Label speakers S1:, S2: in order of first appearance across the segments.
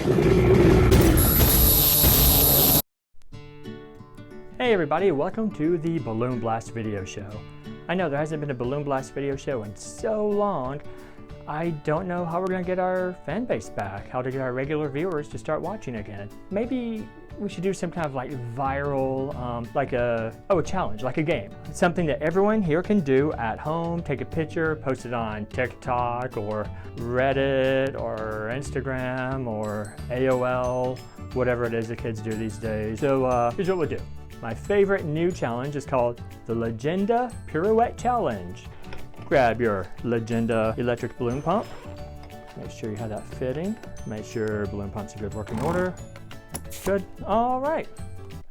S1: Hey everybody, welcome to the Balloon Blast video show. I know there hasn't been a Balloon Blast video show in so long. I don't know how we're going to get our fan base back, how to get our regular viewers to start watching again. Maybe we should do some kind of like viral, a challenge, like a game. Something that everyone here can do at home, take a picture, post it on TikTok or Reddit or Instagram or AOL, whatever it is the kids do these days. So here's what we'll do. My favorite new challenge is called the Legenda Pirouette Challenge. Grab your Legenda electric balloon pump. Make sure you have that fitting. Make sure balloon pump's in good working order. Good. All right.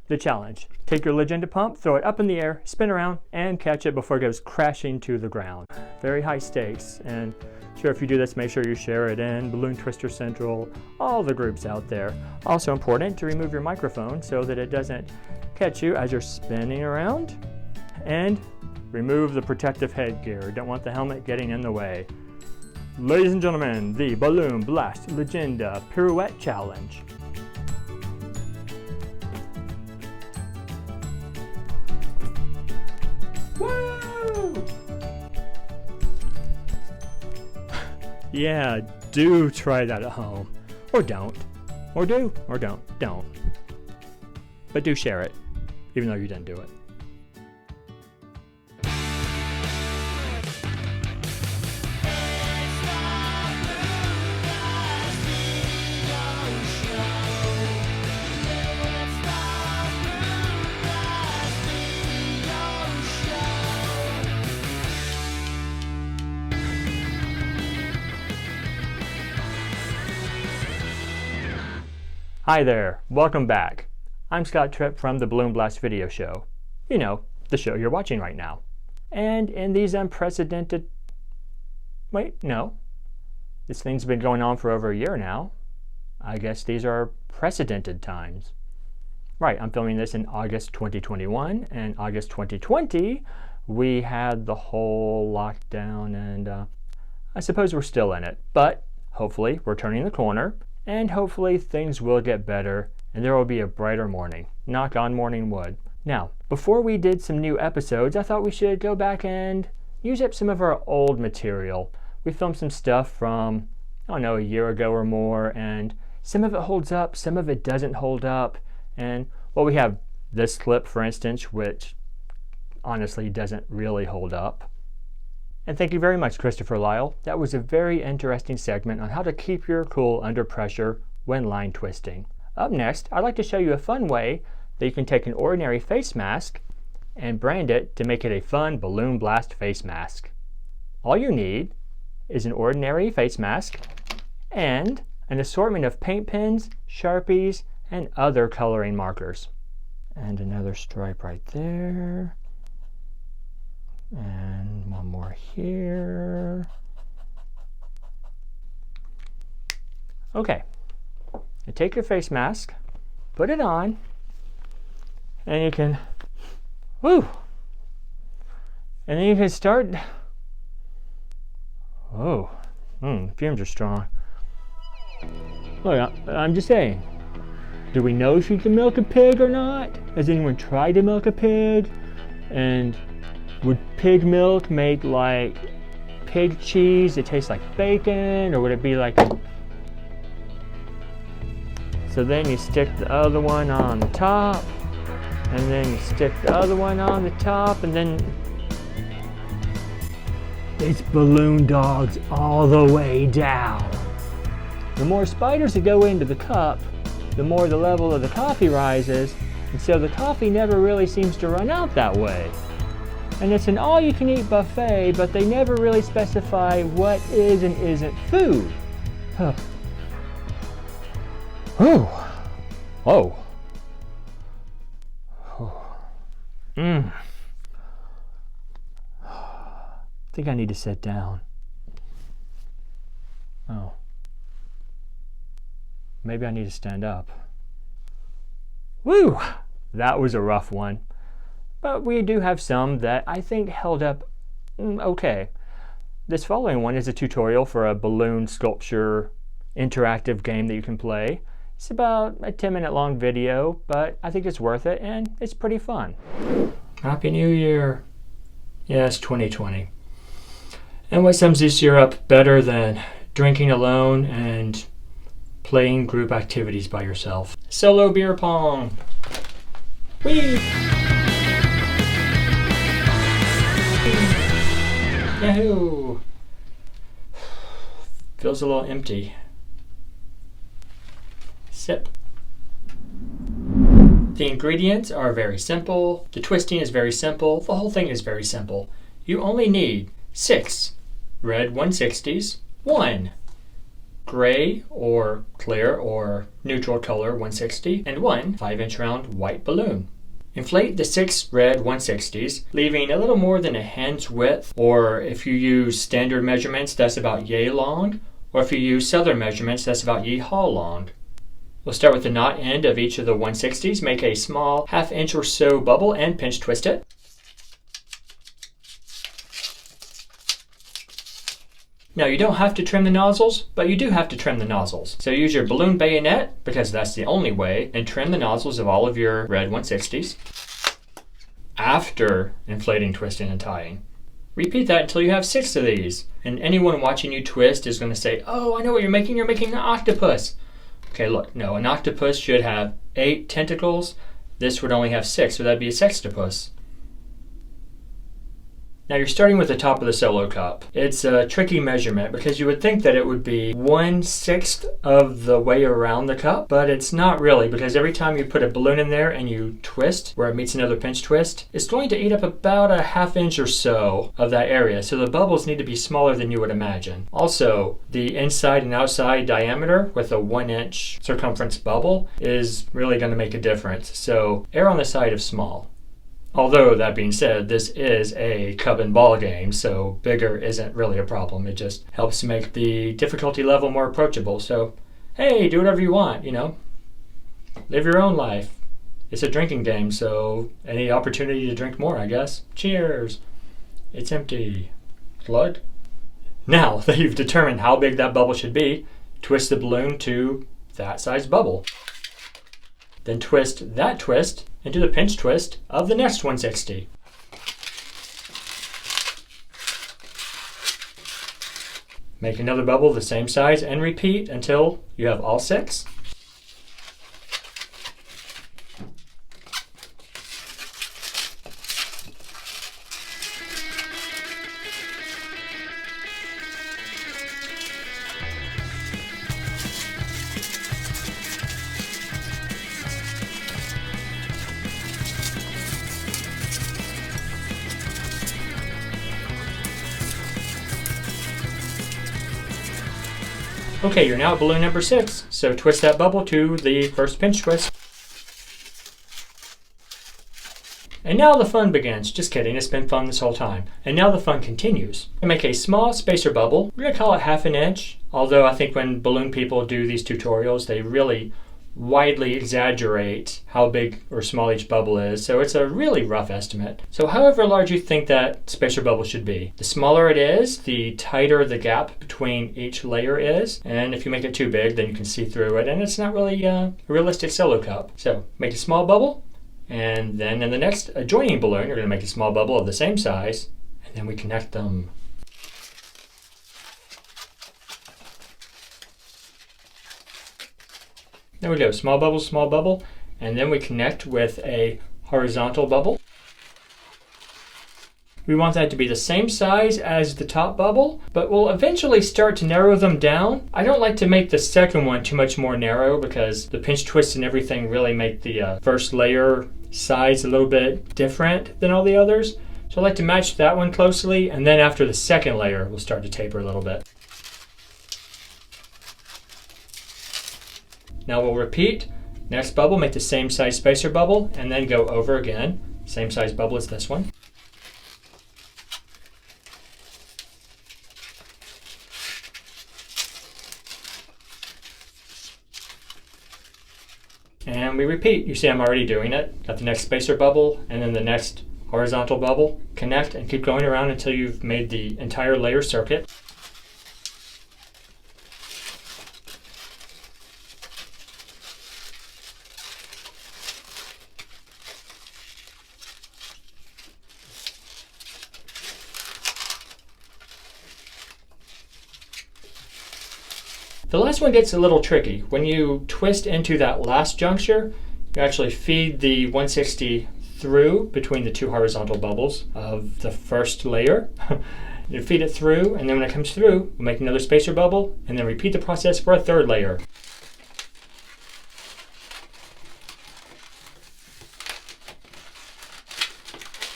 S1: The challenge. Take your Legenda pump, throw it up in the air, spin around, and catch it before it goes crashing to the ground. Very high stakes, and sure, if you do this, make sure you share it in Balloon Twister Central, all the groups out there. Also important to remove your microphone so that it doesn't catch you as you're spinning around. And remove the protective headgear. Don't want the helmet getting in the way. Ladies and gentlemen, the Balloon Blast Legenda Pirouette Challenge. Woo! Yeah, do try that at home. Or don't. Or do. Or don't. Don't. But do share it, even though you didn't do it. Hi there, welcome back. I'm Scott Tripp from the Balloon Blast video show. You know, the show you're watching right now. And in these unprecedented... Wait, no. This thing's been going on for over a year now. I guess these are precedented times. Right, I'm filming this in August 2021, and August 2020, we had the whole lockdown, and I suppose we're still in it. But hopefully we're turning the corner. And hopefully things will get better and there will be a brighter morning. Knock on morning wood. Now, before we did some new episodes, I thought we should go back and use up some of our old material. We filmed some stuff from, I don't know, a year ago or more, and some of it holds up, some of it doesn't hold up. And, well, we have this clip, for instance, which honestly doesn't really hold up. And thank you very much, Christopher Lyle. That was a very interesting segment on how to keep your cool under pressure when line twisting. Up next, I'd like to show you a fun way that you can take an ordinary face mask and brand it to make it a fun Balloon Blast face mask. All you need is an ordinary face mask and an assortment of paint pens, Sharpies, and other coloring markers. And another stripe right there. And one more here. Okay, you take your face mask, put it on, and you can, and then you can start, the fumes are strong. Look, I'm just saying, do we know if you can milk a pig or not? Has anyone tried to milk a pig? And would pig milk make like pig cheese that tastes like bacon, or would it be like a... So then you stick the other one on the top, and then you stick the other one on the top, and then it's balloon dogs all the way down. The more spiders that go into the cup, the more the level of the coffee rises, and so the coffee never really seems to run out that way. And it's an all-you-can-eat buffet, but they never really specify what is and isn't food. I think I need to sit down. Oh. Maybe I need to stand up. Woo! That was a rough one. But we do have some that I think held up okay. This following one is a tutorial for a balloon sculpture interactive game that you can play. It's about a 10-minute long video, but I think it's worth it and it's pretty fun. Happy New Year. Yes, 2020. And what sums this year up better than drinking alone and playing group activities by yourself? Solo beer pong. Whee! Yahoo! Feels a little empty. Sip. The ingredients are very simple. The twisting is very simple. The whole thing is very simple. You only need 6 red 160s, 1 gray or clear or neutral color 160, and 1 5-inch round white balloon. Inflate the 6 red 160s, leaving a little more than a hand's width, or if you use standard measurements, that's about yay long, or if you use southern measurements, that's about yee-haw long. We'll start with the knot end of each of the 160s, make a small 1/2 inch or so bubble and pinch twist it. Now you don't have to trim the nozzles, but you do have to trim the nozzles. So use your balloon bayonet, because that's the only way, and trim the nozzles of all of your red 160s after inflating, twisting, and tying. Repeat that until you have 6 of these. And anyone watching you twist is going to say, oh, I know what you're making an octopus. Okay, look, no, an octopus should have 8 tentacles. This would only have 6, so that'd be a sextopus. Now you're starting with the top of the solo cup. It's a tricky measurement because you would think that it would be 1/6 of the way around the cup, but it's not really, because every time you put a balloon in there and you twist where it meets another pinch twist, it's going to eat up about a 1/2 inch or so of that area. So the bubbles need to be smaller than you would imagine. Also, the inside and outside diameter with a 1-inch circumference bubble is really going to make a difference. So err on the side of small. Although, that being said, this is a cub and ball game, so bigger isn't really a problem. It just helps make the difficulty level more approachable. So, hey, do whatever you want, you know. Live your own life. It's a drinking game, so any opportunity to drink more, I guess. Cheers. It's empty. Blood. Now that you've determined how big that bubble should be, twist the balloon to that size bubble. Then twist that twist into the pinch twist of the next 160. Make another bubble the same size and repeat until you have all 6. Okay, you're now at balloon number 6, so twist that bubble to the first pinch twist. And now the fun begins. Just kidding, it's been fun this whole time. And now the fun continues. You make a small spacer bubble. We're going to call it 1/2 inch, although I think when balloon people do these tutorials, they really widely exaggerate how big or small each bubble is, so it's a really rough estimate. So however large you think that spacer bubble should be, the smaller it is, the tighter the gap between each layer is, and if you make it too big, then you can see through it, and it's not really a realistic solo cup. So make a small bubble, and then in the next adjoining balloon, you're going to make a small bubble of the same size, and then we connect them. There we go, small bubble, and then we connect with a horizontal bubble. We want that to be the same size as the top bubble, but we'll eventually start to narrow them down. I don't like to make the second one too much more narrow because the pinch twists and everything really make the first layer size a little bit different than all the others. So I like to match that one closely, and then after the second layer, we'll start to taper a little bit. Now we'll repeat. Next bubble, make the same size spacer bubble, and then go over again. Same size bubble as this one. And we repeat. You see I'm already doing it. Got the next spacer bubble, and then the next horizontal bubble. Connect and keep going around until you've made the entire layer circuit. The last one gets a little tricky. When you twist into that last juncture, you actually feed the 160 through between the two horizontal bubbles of the first layer. You feed it through, and then when it comes through, we'll make another spacer bubble, and then repeat the process for a third layer.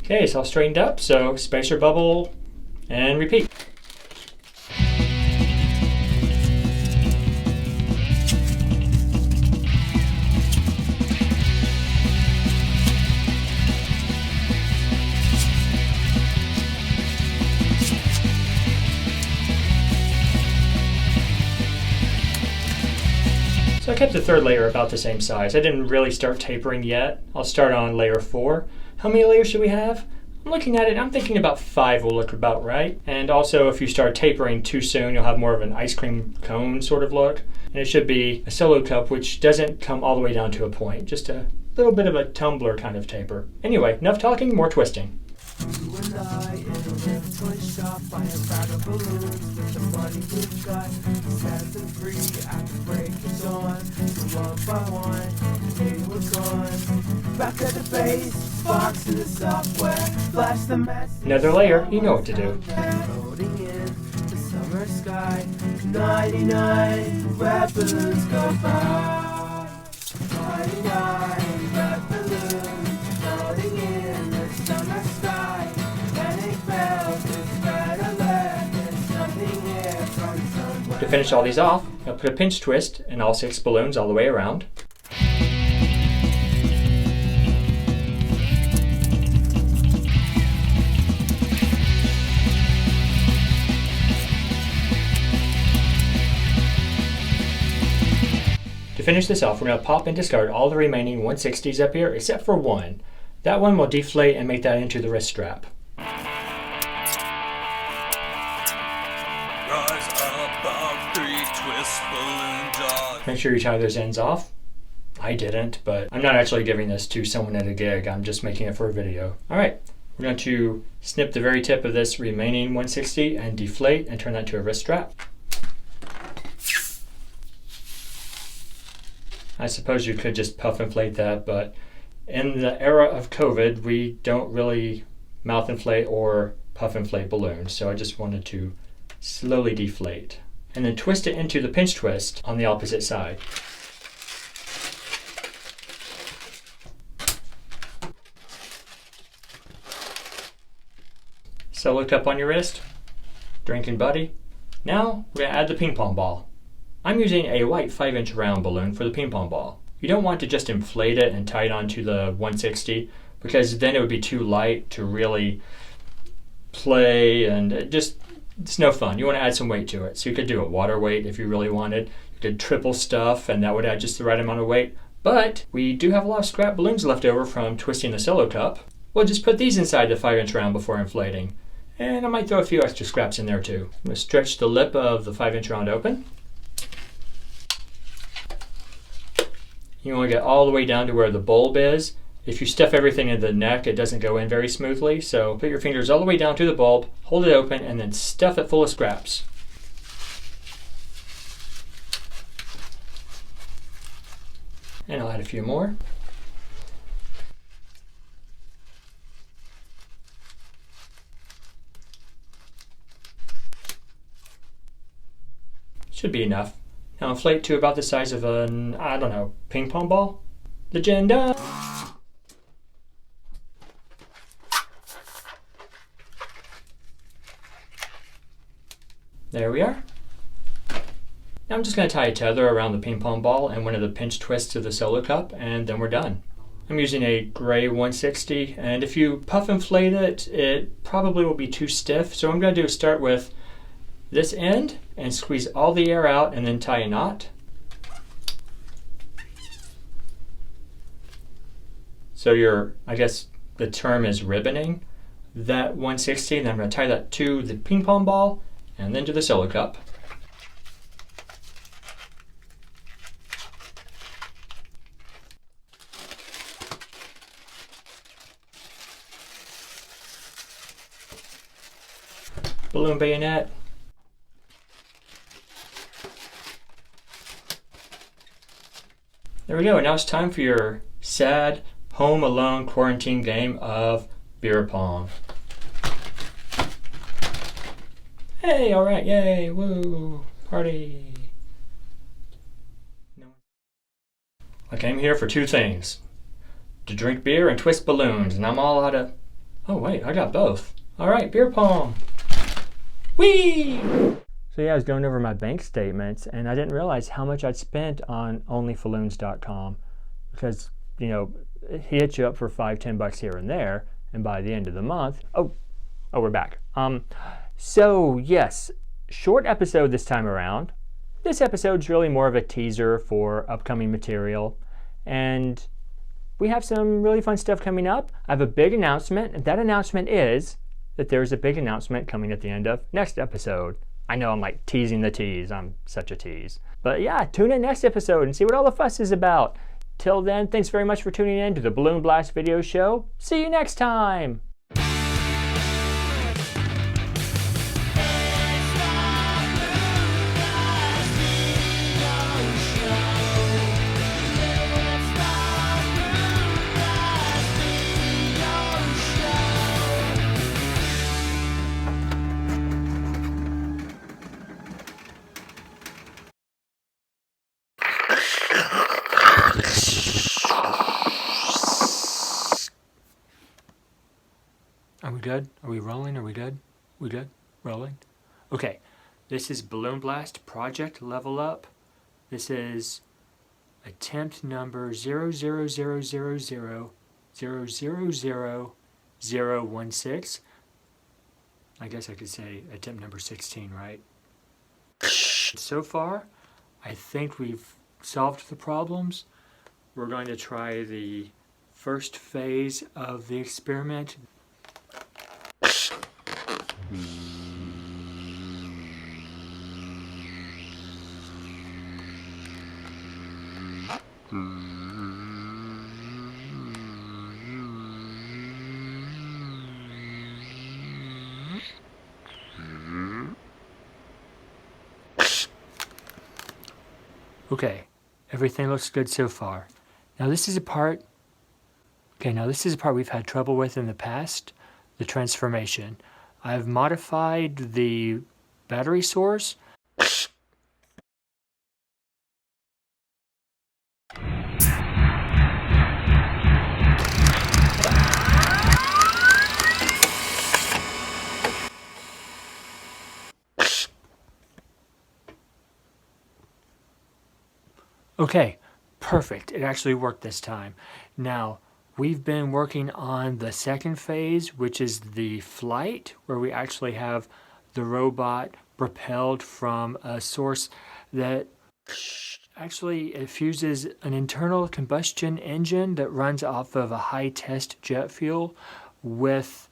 S1: Okay, it's all straightened up, so spacer bubble and repeat. So I kept the third layer about the same size. I didn't really start tapering yet. I'll start on layer 4. How many layers should we have? I'm looking at it, I'm thinking about 5 will look about right. And also if you start tapering too soon, you'll have more of an ice cream cone sort of look. And it should be a solo cup which doesn't come all the way down to a point, just a little bit of a tumbler kind of taper. Anyway, enough talking, more twisting.
S2: You and I in a toy shop, buying a bag of balloons with the money we've got. Set them free after break is on. So one by one, they were gone. Back at the base, box in the software, flash the mess.
S1: Another layer, you know what to do.
S2: Floating in the summer sky, 99 red balloons go by. 99 red balloons floating in the summer sky. Panic bells with red alert. There's something here from somewhere.
S1: To finish all these off, I'll put a pinch twist in all 6 balloons all the way around. To finish this off, we're going to pop and discard all the remaining 160s up here except for one. That one will deflate and make that into the wrist strap. Make sure you tie those ends off. I didn't, but I'm not actually giving this to someone at a gig. I'm just making it for a video. All right, we're going to snip the very tip of this remaining 160 and deflate and turn that into a wrist strap. I suppose you could just puff inflate that, but in the era of COVID, we don't really mouth inflate or puff inflate balloons, so I just wanted to slowly deflate and then twist it into the pinch twist on the opposite side. So look up on your wrist, drinking buddy. Now we're going to add the ping pong ball. I'm using a white 5-inch round balloon for the ping pong ball. You don't want to just inflate it and tie it onto the 160 because then it would be too light to really play, and it's no fun. You want to add some weight to it. So you could do a water weight if you really wanted. You could triple stuff and that would add just the right amount of weight. But we do have a lot of scrap balloons left over from twisting the solo cup. We'll just put these inside the 5-inch round before inflating. And I might throw a few extra scraps in there too. I'm going to stretch the lip of the 5-inch round open. You want to get all the way down to where the bulb is. If you stuff everything in the neck, it doesn't go in very smoothly. So put your fingers all the way down to the bulb, hold it open, and then stuff it full of scraps. And I'll add a few more. Should be enough. Now inflate to about the size of an, I don't know, ping pong ball. Legenda! There we are. Now I'm just going to tie a tether around the ping pong ball and one of the pinch twists of the solo cup, and then we're done. I'm using a gray 160, and if you puff inflate it, it probably will be too stiff. So what I'm going to do is start with this end and squeeze all the air out and then tie a knot. So I guess the term is ribboning that 160, and then I'm going to tie that to the ping pong ball and then to the solo cup. Balloon bayonet. There we go. Now it's time for your sad home alone quarantine game of beer pong. Hey, all right, yay, woo, party. I came here for two things: to drink beer and twist balloons, and I'm all out of... Oh wait, I got both. All right, beer pong. Whee! So yeah, I was going over my bank statements, and I didn't realize how much I'd spent on onlyfalloons.com, because, you know, he hits you up for $5-10 here and there, and by the end of the month, oh, we're back. So yes, short episode this time around. This episode's really more of a teaser for upcoming material, and we have some really fun stuff coming up. I have a big announcement, and that announcement is that there's a big announcement coming at the end of next episode. I know I'm like teasing the tease. I'm such a tease. But yeah, tune in next episode and see what all the fuss is about. Till then, thanks very much for tuning in to the Balloon Blast video show. See you next time! Are we good? Are we rolling? Are we good? We good? Rolling? Okay. This is Balloon Blast Project Level Up. This is attempt number 00000000016. I guess I could say attempt number 16, right? So far, I think we've solved the problems. We're going to try the first phase of the experiment. Okay, everything looks good so far. Now this is a part we've had trouble with in the past, the transformation. I've modified the battery source. Okay, perfect. It actually worked this time. Now, we've been working on the second phase, which is the flight, where we actually have the robot propelled from a source that actually it fuses an internal combustion engine that runs off of a high test jet fuel with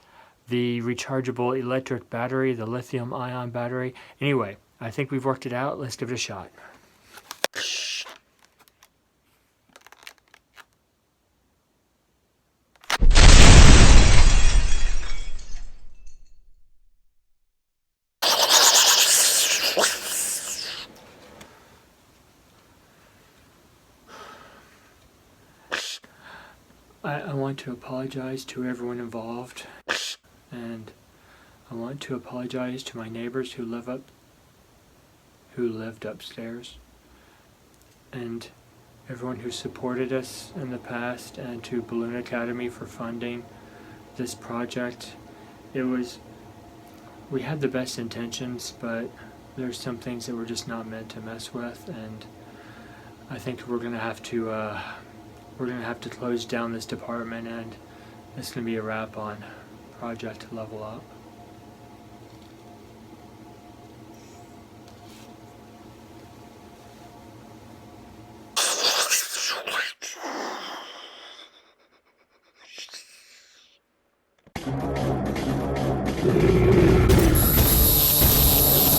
S1: the rechargeable electric battery, the lithium ion battery. Anyway, I think we've worked it out. Let's give it a shot. I want to apologize to everyone involved, and I want to apologize to my neighbors who lived upstairs, and everyone who supported us in the past, and to Balloon Academy for funding this project. We had the best intentions, but there's some things that we're just not meant to mess with, and I think we're gonna have to close down this department, and it's gonna be a wrap on Project Level Up.